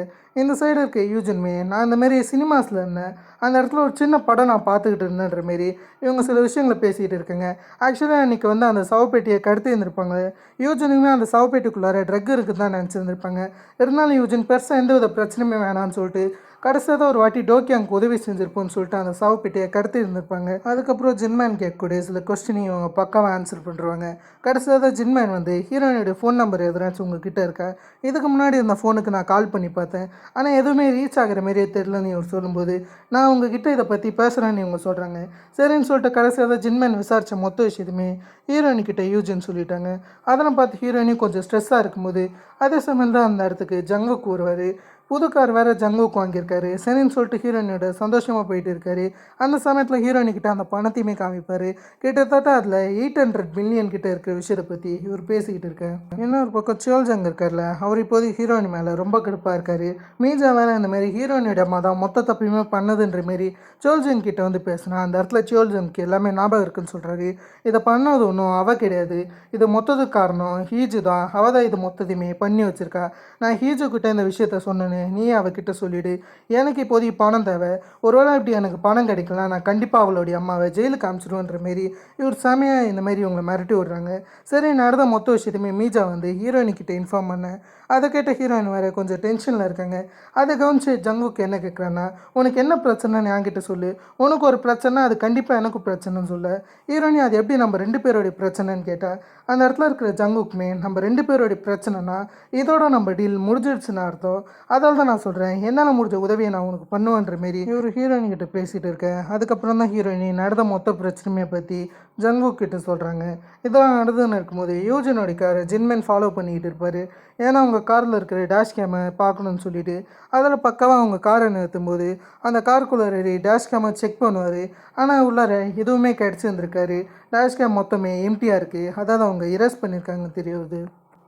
இந்த சைடு இருக்க யூஜின்மே நான் இந்த மாரி சினிமாஸில் இருந்தேன், அந்த இடத்துல ஒரு சின்ன படம் நான் பார்த்துக்கிட்டு இருந்தேன்ற மாரி இவங்க சில விஷயங்களை பேசிகிட்டு இருக்குங்க. ஆக்சுவலாக அன்றைக்கி வந்து அந்த சவப்பெட்டியை கடத்தி இருந்திருப்பாங்க. யூஜினுமே அந்த சவப்பெட்டிக்குள்ளார ட்ரக் இருக்குது தான் நினச்சிருந்துருப்பாங்க. இருந்தாலும் யூஜின் பெருசாக எந்தவித பிரச்சனையுமே வேணான்னு சொல்லிட்டு கடைசியாக தான் ஒரு வாட்டி டோக்கியாங்க்கு உதவி செஞ்சுருப்போம்னு சொல்லிட்டு அந்த சவப்பெட்டியை கடத்தி இருந்திருப்பாங்க. அதுக்கப்புறம் ஜின்மேன் கேட்கக்கூடிய சில கொஸ்டினையும் இவங்க பக்காவாக ஆன்சர் பண்ணுறாங்க. கடைசியாக தான் ஜின்மேன் வந்து ஹீரோயினுடைய ஃபோன் நம்பர் எதனாச்சும் உங்ககிட்ட இருக்கா, இதுக்கு முன்னாடி இந்த ஃபோனுக்கு நான் கால் பண்ணி பார்த்தேன், ஆனால் எதுவுமே ரீச் ஆகிற மாரியே தெரிலன்னு இவர் சொல்லும்போது நான் உங்ககிட்ட இதை பற்றி பேசுகிறேன்னு இவங்க சொல்கிறாங்க. சரின்னு சொல்லிட்டு கடைசியாக தான் ஜின்மேன் விசாரித்த மொத்த விஷயத்துமே ஹீரோயின்கிட்ட யூஜின்னு சொல்லிட்டாங்க. அதெல்லாம் பார்த்து ஹீரோயினும் கொஞ்சம் ஸ்ட்ரெஸ்ஸாக இருக்கும்போது அதே சமயம் தான் அந்த இடத்துக்கு ஜங்குக்கு வருவார். புது கார் வேறு ஜங்குக்கு வாங்கியிருக்காரு. சரின்னு சொல்லிட்டு ஹீரோயினோட சந்தோஷமாக போயிட்டு இருக்காரு. அந்த சமயத்தில் ஹீரோயின்கிட்ட அந்த பணத்தையுமே காமிப்பார். கிட்டத்தட்ட அதில் 800 மில்லியன் கிட்ட இருக்கிற விஷயத்தை பற்றி இவர் பேசிக்கிட்டு இருக்கார். இன்னொரு பக்கம் சியோல் ஜங் இருக்கார்ல, அவர் இப்போதைக்கு ஹீரோயின் மேலே ரொம்ப கடுப்பாக இருக்கார். மீஜா வேறு இந்த மாதிரி ஹீரோயினோட அம்மா தான் மொத்த தப்பையுமே பண்ணதுன்ற மாரி சியோல்ஜங் கிட்ட வந்து பேசினா அந்த இடத்துல சியோல்ஜங்க்கு எல்லாமே ஞாபகம் இருக்குன்னு சொல்கிறாரு. இதை பண்ணது ஒன்றும் அவள் கிடையாது, இது மொத்தத்துக்கு காரணம் ஹீஜு தான், அவள் தான் இது மொத்தத்தையுமே பண்ணி வச்சுருக்கா. நான் ஹீஜு கிட்ட இந்த விஷயத்த சொன்னேன்னு நீ அவகிட்ட சொல்லிவிடு, எனக்கு இப்போதைக்கு பணம் தேவை, ஒருவேளை இப்படி எனக்கு பணம் கிடைக்கலாம் நான் கண்டிப்பாக அவளுடைய அம்மாவை ஜெயிலுக்கு காமிச்சிடுவேன்ற மாரி இவர் செமையாக இந்த மாதிரி இவங்களை மிரட்டி விடுறாங்க. சரி நடந்த மொத்த விஷயத்தையுமே மீஜா வந்து ஹீரோயின்கிட்ட இன்ஃபார்ம் பண்ணேன். அதை கேட்ட ஹீரோயின் வேறு கொஞ்சம் டென்ஷனில் இருக்காங்க. அதை கவனிச்சு ஜங்குக்கு என்ன கேட்குறான்னா, உனக்கு என்ன பிரச்சனைன்னு என்கிட்ட சொல்லு, உனக்கு ஒரு பிரச்சனை அது கண்டிப்பாக எனக்கும் பிரச்சனைன்னு சொல்ல. ஹீரோயினி அது எப்படி நம்ம 2 பேரோடைய பிரச்சனைன்னு கேட்டால் அந்த இடத்துல இருக்கிற ஜங்குக்குமே நம்ம 2 பேரோடைய பிரச்சனைனா இதோட நம்ம டீல் முடிஞ்சிடுச்சுன்னு அர்த்தம். அதால் தான் நான் சொல்கிறேன் என்னால் முடிஞ்ச உதவியை நான் உனக்கு பண்ணுவேன்ற மாரி இவர் ஹீரோயின் கிட்ட பேசிகிட்டு இருக்கேன். அதுக்கப்புறம் தான் ஹீரோயினி நடந்த மொத்த பிரச்சனையை பற்றி ஜங்குக் கிட்ட சொல்கிறாங்க. இதெல்லாம் நடந்துன்னு இருக்கும்போது யூஜினோடைய காரை ஜின்மேன் ஃபாலோ பண்ணிக்கிட்டு இருப்பார். ஏன்னா அவங்க காரில் இருக்கிற டேஷ் கேமை பார்க்கணுன்னு சொல்லிட்டு அதில் பக்கமாக அவங்க காரை நிறுத்தும் போது அந்த காருக்குள்ளே டேஷ் கேமை செக் பண்ணுவார். ஆனால் உள்ளார எதுவுமே கிடச்சிருந்துருக்காரு. டேஷ் கேம் மொத்தமே எம்டியாக இருக்குது, அதாவது அவங்க இரேஸ் பண்ணியிருக்காங்க தெரியுது.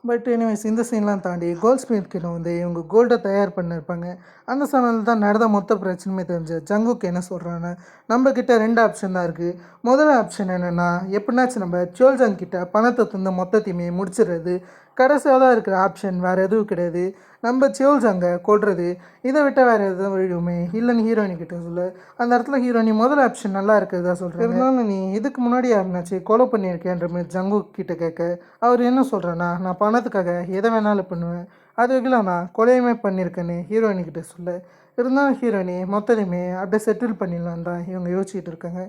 பட் எனிவேஸ் இந்த சீன்லாம் தாண்டி கோல்ட் ஸ்மித் கிட்ட வந்து இவங்க கோல்டை தயார் பண்ணியிருப்பாங்க. அந்த சமயத்தில் தான் நடந்த மொத்த பிரச்சனையுமே தெரிஞ்சு ஜங்குக்கு என்ன சொல்கிறாங்கன்னா, நம்மக்கிட்ட 2 ஆப்ஷன் தான் இருக்குது. முதல் ஆப்ஷன் என்னென்னா, எப்படின்னாச்சும் நம்ம சோல்ஜங் கிட்ட பணத்தை தந்து மொத்தத்தையுமே முடிச்சிடுறது. கடைசியாக தான் இருக்கிற ஆப்ஷன் வேறு எதுவும் கிடையாது, நம்ம சோல்ஜங்கை கொள்வது. இதை விட்டால் வேறு எதுவும் வழியுமே இல்லைன்னு ஹீரோயினி கிட்ட சொல்ல, அந்த இடத்துல ஹீரோயினி முதல் ஆப்ஷன் நல்லா இருக்கிறதா சொல்கிறேன். இருந்தாலும் நீ இதுக்கு முன்னாடி யாருனாச்சு கொலை பண்ணியிருக்கேன்ற மாதிரி ஜங்கு கிட்ட கேட்க, அவர் என்ன சொல்கிறேன்னா, நான் பணத்துக்காக எதை வேணாலும் பண்ணுவேன், அது வகையில் நான் கொலையுமே பண்ணியிருக்கேன்னு ஹீரோயினிக்கிட்ட சொல்ல, இருந்தாலும் ஹீரோயினி மொத்தத்தையுமே அப்படியே செட்டில் பண்ணிடலாம் தான் இவங்க யோசிச்சுட்டு இருக்காங்க.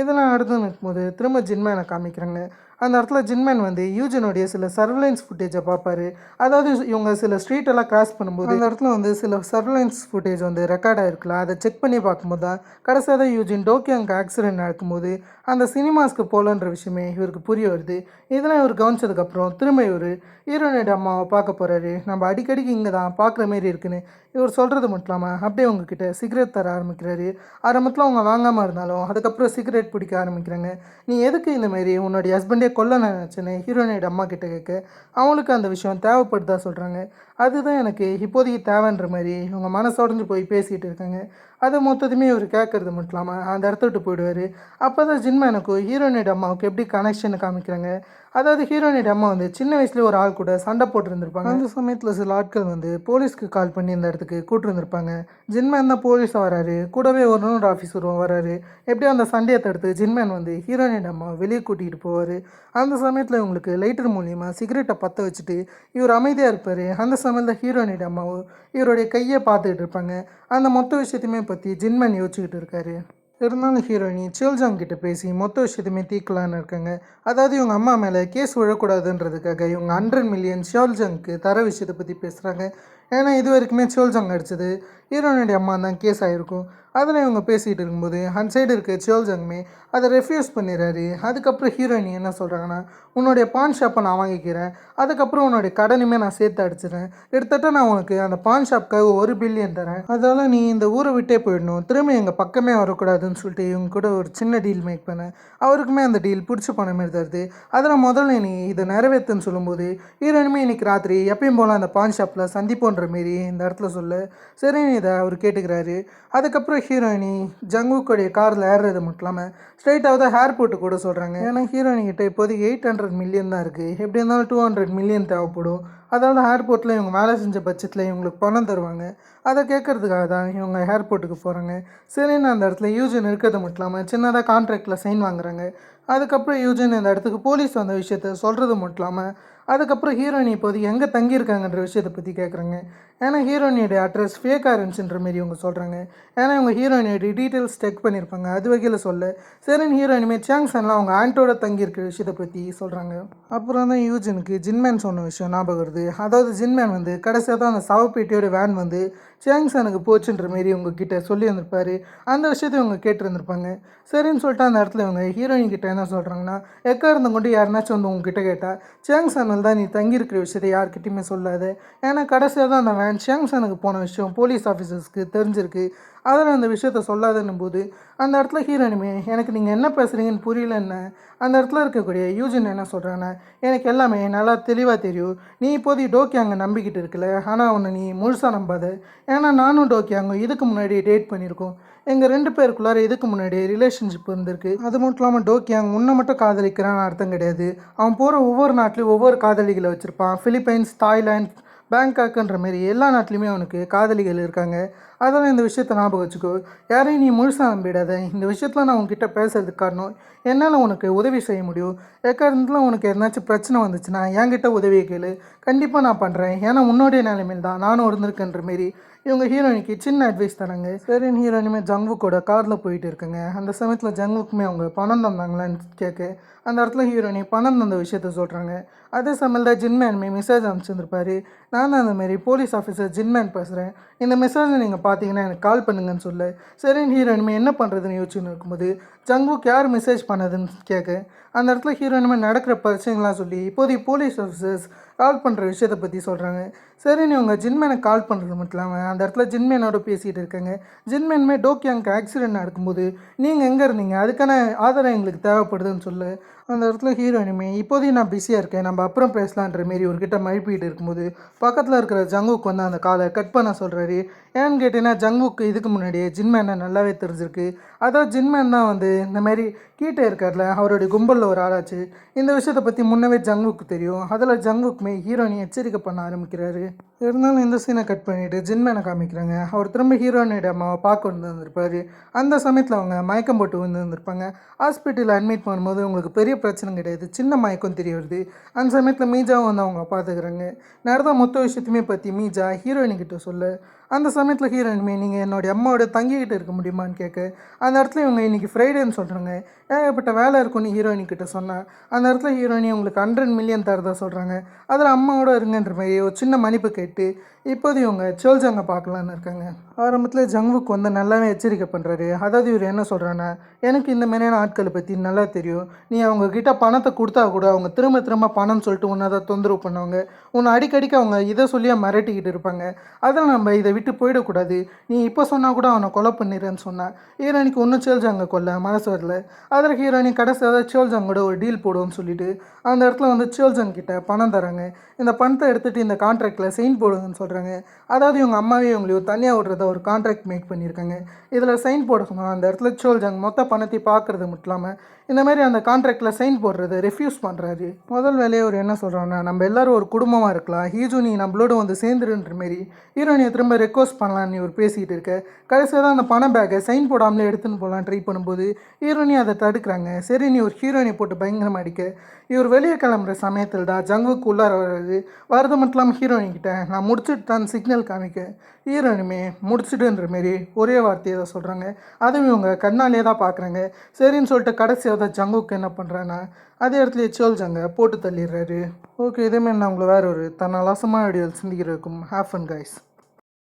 இதெல்லாம் நடந்து நிற்கும்போது திரும்ப ஜின்மேனை காமிக்கிறாங்க. அந்த இடத்துல ஜின்மேன் வந்து யூஜனுடைய சில சர்வலைன்ஸ் ஃபுட்டேஜை பார்ப்பாரு. அதாவது இவங்க சில ஸ்ட்ரீட்டெல்லாம் கிராஸ் பண்ணும்போது அந்த இடத்துல வந்து சில சர்வலைன்ஸ் ஃபுட்டேஜ் வந்து ரெக்கார்ட் ஆகிருக்கலாம். அதை செக் பண்ணி பார்க்கும்போது தான் கடைசியாக தான் யூஜின் டோக்கியோங்க ஆக்சிடென்ட் நடக்கும்போது அந்த சினிமாஸ்க்கு போகலன்ற விஷயமே இவருக்கு புரிய வருது. இதெல்லாம் இவர் கவனிச்சதுக்கப்புறம் திரும்ப இவர் ஹீரோயினோட அம்மாவை பார்க்க போகிறாரு. நம்ம அடிக்கடிக்கு இங்கே தான் பார்க்குற மாரி இருக்குன்னு இவர் சொல்கிறது மட்டும் இல்லாமல் அப்படியே அவங்கக்கிட்ட சிகரெட் தர ஆரம்பிக்கிறாரு. ஆரம்பத்தில் அவங்க வாங்காமல் இருந்தாலும் அதுக்கப்புறம் சிகரெட் பிடிக்க ஆரம்பிக்கிறாங்க. நீ எதுக்கு இந்தமாரி உன்னுடைய ஹஸ்பண்டே கொல்ல நினச்சேன்னு ஹீரோயினோட அம்மா கிட்ட கேட்க, அவங்களுக்கு அந்த விஷயம் தேவைப்படுதா சொல்கிறாங்க. அதுதான் எனக்கு இப்போதைக்கு தேவைன்ற மாதிரி இவங்க மனசோடஞ்சு போய் பேசிகிட்டு இருக்காங்க. அதை மொத்தத்தையுமே இவர் கேட்குறது மட்டும் இல்லாமல் அந்த இடத்த விட்டு போயிடுவார். அப்போ தான் ஜின்மேனுக்கும் ஹீரோயினோட அம்மாவுக்கு எப்படி கனெக்ஷன் காமிக்கிறாங்க. அதாவது ஹீரோயினோட அம்மா வந்து சின்ன வயசுலேயே ஒரு ஆள் கூட சண்டை போட்டுருந்துருப்பாங்க. அந்த சமயத்தில் சில ஆட்கள் வந்து போலீஸ்க்கு கால் பண்ணி இந்த இடத்துக்கு கூப்பிட்டுருந்துருப்பாங்க. ஜின்மேன் தான் போலீஸாக வராரு, கூடவே ஒரு இன்னொரு ஆஃபீஸரும் வராரு. எப்படியோ அந்த சண்டையை தடுத்து ஜின்மேன் வந்து ஹீரோயினோட அம்மா வெளியே கூட்டிகிட்டு போவார். அந்த சமயத்தில் இவங்களுக்கு லைட்டர் மூலியமாக சிகரெட்டை பற்ற வச்சுட்டு இவர் அமைதியாக இருப்பார். அந்த சமயத்தில் ஹீரோயினோட அம்மாவும் இவருடைய கையை பார்த்துக்கிட்டு இருப்பாங்க. அந்த மொத்த விஷயத்தையுமே பற்றி ஜின்மேன் யோசிச்சுக்கிட்டு இருக்காரு. இருந்தாலும் ஹீரோயினி சோல்ஜாங் கிட்ட பேசி மொத்த விஷயத்தையுமே தீர்க்கலான்னு இருக்காங்க. அதாவது இவங்க அம்மா மேலே கேஸ் விழக்கூடாதுன்றதுக்காக இவங்க 100 மில்லியன் சோல்ஜாங்க்கு தர விஷயத்தை பற்றி பேசுகிறாங்க. ஏன்னா இது வரைக்குமே சோல்ஜாங் அடித்தது ஹீரோயினுடைய அம்மா தான் கேஸ் ஆகிருக்கும். அதில் இவங்க பேசிகிட்டு இருக்கும்போது அந்த சைடு இருக்க சோல்ஜாங்குமே அதை ரெஃப்யூஸ் பண்ணிடுறாரு. அதுக்கப்புறம் ஹீரோயினி என்ன சொல்கிறாங்கன்னா, உன்னுடைய பான் ஷாப்பை நான் வாங்கிக்கிறேன், அதுக்கப்புறம் உன்னுடைய கடனுமே நான் சேர்த்து அடிச்சிடறேன், கிட்டத்தட்ட நான் உனக்கு அந்த பான் ஷாப்புக்காக 1 பில்லியன் தரேன், அதால் நீ இந்த ஊரை விட்டே போயிடணும், திரும்ப எங்கள் பக்கமே வரக்கூடாதுன்னு சொல்லிட்டு இவங்க கூட ஒரு சின்ன டீல் மேக் பண்ணேன். அவருக்குமே அந்த டீல் பிடிச்சி பணம் மாதிரி தருது. அதில் முதல்ல நீ இதை நிறைவேற்றுன்னு சொல்லும்போது ஹீரோயினுமே இன்றைக்கி ராத்திரி எப்பயும் போல் அந்த பான் ஷாப்பில் சந்திப்போன்ற மாரி இந்த இடத்துல சொல்ல, சரின்னு இதை அவர் கேட்டுக்கிறாரு. அதுக்கப்புறம் ஹீரோயினி ஜங்குக்குடைய காரில் ஏறுறது மட்டும் இல்லாமல் ஸ்ட்ரைட்டாக தான் ஏர்போர்ட்டு கூட சொல்கிறாங்க. ஏன்னா ஹீரோயின்கிட்ட இப்போதைக்கு 800 மில்லியன் தான் இருக்குது, எப்படி இருந்தாலும் 200 மில்லியன் தேவைப்படும். அதாவது ஏர்போர்ட்டில் இவங்க வேலை செஞ்ச பட்சத்தில் இவங்களுக்கு பணம் தருவாங்க. அதை கேட்குறதுக்காக தான் இவங்க ஏர்போர்ட்டுக்கு போகிறாங்க. சரின்னு அந்த இடத்துல யூஜன் இருக்கிறது மட்டும் இல்லாமல் சின்னதாக கான்ட்ராக்டில் சைன் வாங்குறாங்க. அதுக்கப்புறம் யூஜன் இந்த இடத்துக்கு போலீஸ் வந்த விஷயத்த சொல்கிறது மட்டும் இல்லாமல் அதுக்கப்புறம் ஹீரோயினி இப்போதைக்கு எங்கே தங்கியிருக்காங்கன்ற விஷயத்தை பற்றி கேட்குறாங்க. ஏன்னா ஹீரோயினியோடைய அட்ரஸ் ஃபேக்காக இருந்துச்சுன்ற மாரி இவங்க சொல்கிறாங்க. ஏன்னா இவங்க ஹீரோயினுடைய டீட்டெயில்ஸ் செக் பண்ணியிருப்பாங்க, அது வகையில் சொல்ல சரின்னு ஹீரோயினுமே சாங்சன்லாம் அவங்க ஆண்டோட தங்கியிருக்கிற விஷயத்தை பற்றி சொல்கிறாங்க. அப்புறம் தான் யூஜனுக்கு ஜின்மேன் சொன்ன விஷயம் ஞாபகம் வருது. அதாவது ஜின்மேன் வந்து கடைசியாக தான் அந்த சவப்பேட்டியோட வேன் வந்து சாங்சனுக்கு போச்சுன்ற மாரி இவங்கக்கிட்ட சொல்லி வந்திருப்பார். அந்த விஷயத்தை இவங்க கேட்டுருந்துருப்பாங்க. சரின்னு சொல்லிட்டு அந்த இடத்துல இவங்க ஹீரோயின் கிட்ட என்ன சொல்கிறாங்கன்னா, எக்கா இருந்த கொண்டு யாருனாச்சும் வந்து உங்ககிட்ட கேட்டால் சாங்சனில் தான் நீ தங்கியிருக்கிற விஷயத்தை யார்கிட்டையுமே சொல்லாது. ஏன்னா கடைசியாக தான் அந்த வேன் சாங்சனுக்கு போன விஷயம் போலீஸ் ஆஃபீஸர்ஸ்க்கு தெரிஞ்சிருக்கு, அதில் அந்த விஷயத்த சொல்லாதுன்னும் போது அந்த இடத்துல ஹீரோயினுமே எனக்கு நீங்கள் என்ன பேசுகிறீங்கன்னு புரியலன்னு அந்த இடத்துல இருக்கக்கூடிய யூஜின் என்ன சொல்கிறாங்கன்னா, எனக்கு எல்லாமே நல்லா தெளிவாக தெரியும், நீ இப்போதைக்கு டோக்கியாங்க நம்பிக்கிட்டு இருக்கல, ஆனால் அவனை நீ முழுசாக நம்பாத. ஏன்னா நானும் டோக்கியாங்க இதுக்கு முன்னாடி டேட் பண்ணியிருக்கோம், எங்கள் 2 பேருக்குள்ளார இதுக்கு முன்னாடி ரிலேஷன்ஷிப் இருந்திருக்கு. அது மட்டும் இல்லாமல் டோக்கியாங் உன்னை மட்டும் காதலிக்கிறான்னு அர்த்தம் கிடையாது, அவன் போகிற ஒவ்வொரு நாட்டிலையும் ஒவ்வொரு காதலிகளை வச்சுருப்பான். ஃபிலிப்பைன்ஸ், தாய்லாந்து, பேங்காக்குன்ற மாரி எல்லா நாட்டிலையுமே அவனுக்கு காதலிகள் இருக்காங்க. அதெல்லாம் இந்த விஷயத்தை ஞாபகம் வச்சுக்கோ, யாரையும் நீ முழுசாக நம்பிடாத. இந்த விஷயத்தில் நான் உங்ககிட்ட பேசுறதுக்கு காரணம் என்னால் உனக்கு உதவி செய்ய முடியும், எக்காரணத்தில் உனக்கு எதனாச்சும் பிரச்சனை வந்துச்சுன்னா என்கிட்ட உதவியை கேளு, கண்டிப்பாக நான் பண்ணுறேன், ஏன்னா உன்னோடைய நிலைமையில் தான் நானும் இருந்திருக்கேன்ற மாரி இவங்க ஹீரோயினுக்கு சின்ன அட்வைஸ் தராங்க. சரின்னு ஹீரோயினுமே ஜங்குவோட காரில் போயிட்டு இருக்குங்க. அந்த சமயத்தில் ஜங்குக்குமே அவங்க பணம் தந்தாங்களான்னு கேட்க அந்த இடத்துல ஹீரோயினி பணம் தந்த விஷயத்த சொல்கிறாங்க. அதே சமயத்தில் ஜின்மேனுமே மெசேஜ் அனுப்பிச்சிருந்துருப்பாரு, நான் தான் அந்தமாரி போலீஸ் ஆஃபீஸர் ஜின்மேன் பேசுகிறேன், இந்த மெசேஜை நீங்கள் பார்த்தீங்கன்னா எனக்கு கால் பண்ணுங்கன்னு சொல்ல சரின்னு ஹீரோயினுமே என்ன பண்ணுறதுன்னு யோசிச்சுன்னு இருக்கும்போது ஜங்குக்கு யார் மெசேஜ் பண்ணதுன்னு கேட்க அந்த இடத்துல ஹீரோயினுமே நடக்கிற பிரச்சனைகள்லாம் சொல்லி இப்போதைக்கு போலீஸ் ஆஃபீஸர்ஸ் கால் பண்ணுற விஷயத்தை பற்றி சொல்கிறாங்க. சரின்னு இவங்க ஜின்மேனுக்கு கால் பண்ணுறது மட்டும் இல்லாமல் அந்த இடத்துல ஜின்மேனோட பேசிகிட்டு இருக்காங்க. ஜின்மேனுமே டோக்கியாங்க்கு ஆக்சிடென்ட் நடக்கும்போது நீங்கள் எங்கே இருந்தீங்க, அதுக்கான ஆதாரம் எங்களுக்கு தேவைப்படுதுன்னு சொல்லு. அந்த இடத்துல ஹீரோயினுமே இப்போதையும் நான் பிஸியாக இருக்கேன், நம்ம அப்புறம் பேசலான்ற மாரி ஒரு கிட்ட மழுப்பிட்டு இருக்கும்போது பக்கத்தில் இருக்கிற ஜங்குக் வந்து அந்த காலை கட் பண்ண சொல்கிறாரு. ஏன்னு கேட்டிங்கன்னா ஜங்குக்கு இதுக்கு முன்னாடியே ஜின்மேனை நல்லாவே தெரிஞ்சிருக்கு. அதாவது ஜின்மேன் தான் வந்து இந்த மாதிரி கீட்டே இருக்கார்ல அவருடைய கும்பலில் ஒரு ஆளாச்சு. இந்த விஷயத்தை பற்றி முன்னவே ஜங்குக்கு தெரியும். அதில் ஜங்குக்குமே ஹீரோயினை எச்சரிக்கை பண்ண ஆரம்பிக்கிறாரு. இருந்தாலும் இந்த சீனை கட் பண்ணிவிட்டு ஜின்மேனை காமிக்கிறாங்க. அவர் திரும்ப ஹீரோயினோட அம்மாவை பார்க்க வந்திருப்பார். அந்த சமயத்தில் அவங்க மயக்கம் போட்டு வந்திருப்பாங்க. ஹாஸ்பிட்டலில் அட்மிட் பண்ணும்போது உங்களுக்கு பெரிய பிரச்சனை கிடையாது, சின்ன மயக்கம் தெரிய வருது. அந்த சமயத்தில் மீஜாவும் வந்து அவங்க பார்த்துக்கிறாங்க. நடந்த மொத்த விஷயத்தையுமே பற்றி மீஜா ஹீரோயின்கிட்ட சொல்ல, அந்த சமயத்தில் ஹீரோயினுமே நீங்கள் என்னுடைய அம்மாவோட தங்கிக்கிட்டு இருக்க முடியுமான்னு கேட்க, அந்த இடத்துல இவங்க இன்றைக்கி ஃப்ரைடேன்னு சொல்கிறாங்க. ஏகப்பட்ட வேலை இருக்குன்னு ஹீரோயின்கிட்ட சொன்னேன். அந்த இடத்துல ஹீரோயினி உங்களுக்கு 100 மில்லியன் தரதா சொல்கிறாங்க. அதில் அம்மாவோட இருங்கன்ற மாதிரி ஒரு சின்ன மன்னிப்பு கேட்டு இப்போது இவங்க சோல்ஜாங்க பார்க்கலான்னு இருக்காங்க. ஆரம்பத்தில் ஜங்குக்கு வந்து நல்லாவே எச்சரிக்கை பண்ணுறாரு. அதாவது இவர் என்ன சொல்கிறான்னா, எனக்கு இந்த மாதிரியான ஆட்களை பற்றி நல்லா தெரியும். நீ அவங்கக்கிட்ட பணத்தை கொடுத்தா கூட அவங்க திரும்ப திரும்ப பணம்னு சொல்லிட்டு உன்னை தான் தொந்தரவு பண்ணுவாங்க. உன்னை அடிக்கடிக்கு அவங்க இதை சொல்லியே மிரட்டிக்கிட்டு இருப்பாங்க. அதில் நம்ம இதை விட்டு போயிடக்கூடாது. நீ இப்போ சொன்னால் கூட அவனை கொலை பண்ணிடுறேன்னு சொன்னான். ஹீரோனிக்கு ஒன்றும் சோல்ஜாங்க கொல்ல மனசு வரல. அதில் ஹீரோயினி கடைசியாக சோல்ஜாங்கோட ஒரு டீல் போடுவோம்னு சொல்லிட்டு அந்த இடத்துல வந்து சோல்ஜாங் கிட்ட பணம் தராங்க. இந்த பணத்தை எடுத்துகிட்டு இந்த கான்ட்ராக்டில் சைன் போடுங்கன்னு சொல்கிறாங்க. அதாவது இவங்க அம்மாவே இவங்களுக்கு தனியாக விடுறத ஒரு கான்ட்ராக்ட் மேக் பண்ணியிருக்காங்க. இதில் சைன் போட சொன்னால் அந்த இடத்துல சோல்ஜாங் மொத்த பணத்தை பார்க்குறது மட்டும் இல்லாமல் இந்த மாதிரி அந்த கான்ட்ராக்டில் சைன் போடுறதை ரெஃப்யூஸ் பண்ணுறாரு. முதல் வேலையை அவர் என்ன சொல்கிறாங்கன்னா, நம்ம எல்லோரும் ஒரு குடும்பமாக இருக்கலாம், ஹீஜு நீ நம்மளோட வந்து சேர்ந்துருன்ற மாரி ஹீரோயினை திரும்ப ரெக்வஸ்ட் பண்ணலான்னு இவர் பேசிகிட்டு இருக்க. கடைசியாக தான் அந்த பண பேக்கை சைன் போடாமலே எடுத்துன்னு போகலான்னு ட்ரை பண்ணும்போது ஹீரோயினி அதை தடுக்கிறாங்க. சரி நீ ஒரு ஹீரோயினை போட்டு பயங்கரமாக அடிக்க இவர் வெளியே கிளம்புற சமயத்தில் தான் ஜங்குக்கு உள்ளார வர்றது. வரது மட்டும் இல்லாமல் ஹீரோயின்கிட்ட நான் முடிச்சுட்டு தான் சிக்னல் காமிக்க ஹீரோயினுமே முடிச்சுட்டுன்ற மாரி ஒரே வார்த்தையை தான் சொல்கிறாங்க. அதுவும் இவங்க கண்ணாலே தான் பார்க்குறாங்க. சரின்னு சொல்லிட்டு கடைசியாக தான் ஜங்குக்கு என்ன பண்ணுறான்னா அதே இடத்துல சோல்ஜாங்க போட்டு தள்ளிடுறாரு. ஓகே, இதேமாரி நான் உங்களை வேறு ஒரு தன்னலாசமாக வீடியோவில் சிந்திக்கிறதுக்கும் ஹேவ் ஃபன் கைஸ்.